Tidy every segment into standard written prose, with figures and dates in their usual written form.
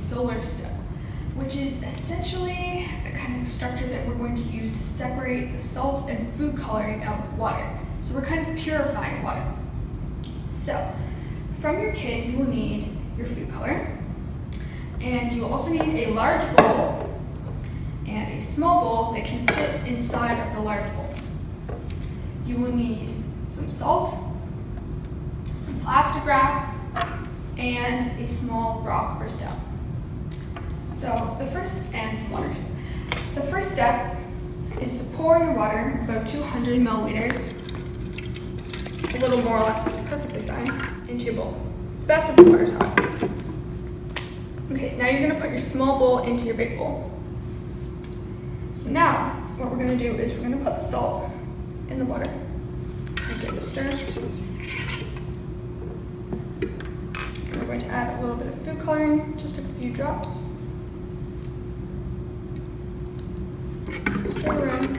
solar step, which is essentially a kind of structure that we're going to use to separate the salt and food coloring out with water. So we're kind of purifying water. So from your kit, you will need your food coloring, and you will also need a large bowl and a small bowl that can fit inside of the large bowl. You will need some salt, some plastic wrap, and a small rock or stone. So some water too. The first step is to pour your water, about 200 milliliters, a little more or less is perfectly fine, into your bowl. It's best if the water's hot. Okay, now you're gonna put your small bowl into your big bowl. So now, what we're gonna do is we're gonna put the salt in the water. And give it a stir. And we're going to add a little bit of food coloring, just a few drops. Stir around.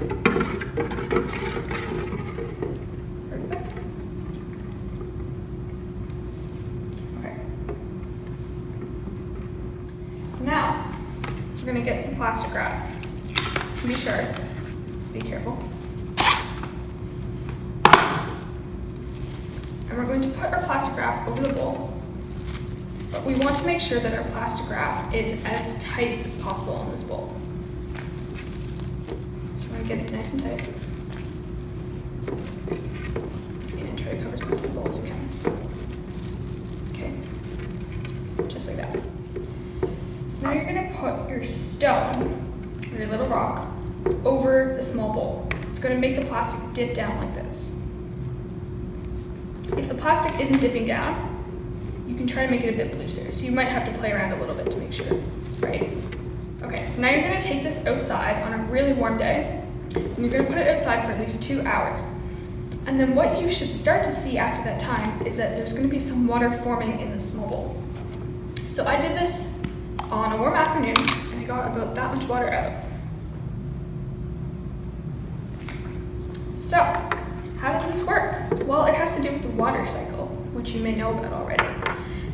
Perfect. Okay. So now, we're gonna get some plastic wrap. Be sure, just be careful. And we're going to put our plastic wrap over the bowl, but we want to make sure that our plastic wrap is as tight as possible in this bowl. So we're going to get it nice and tight. And try to cover as much of the bowl as you can. Okay, just like that. So now you're going to put your stone, or your little rock, over the small bowl. It's going to make the plastic dip down like this. If the plastic isn't dipping down, you can try to make it a bit looser. So you might have to play around a little bit to make sure it's right. Okay, so now you're going to take this outside on a really warm day, and you're going to put it outside for at least 2 hours. And then what you should start to see after that time is that there's going to be some water forming in the small bowl. So I did this on a warm afternoon, and I got about that much water out. So, how does this work? Well, it has to do with the water cycle, which you may know about already.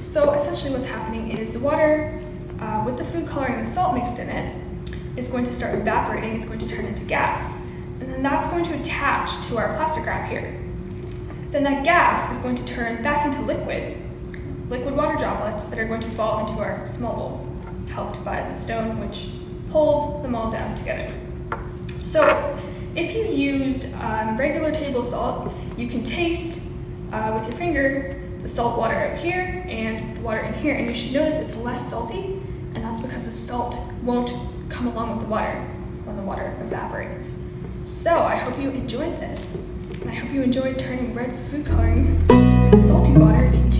So essentially what's happening is the water, with the food coloring and the salt mixed in it, is going to start evaporating, it's going to turn into gas, and then that's going to attach to our plastic wrap here. Then that gas is going to turn back into liquid water droplets that are going to fall into our small bowl, helped by the stone, which pulls them all down together. So, if you used regular table salt, you can taste with your finger the salt water out here and the water in here, and you should notice it's less salty, and that's because the salt won't come along with the water when the water evaporates. So I hope you enjoyed this, and I hope you enjoyed turning red food coloring salty water into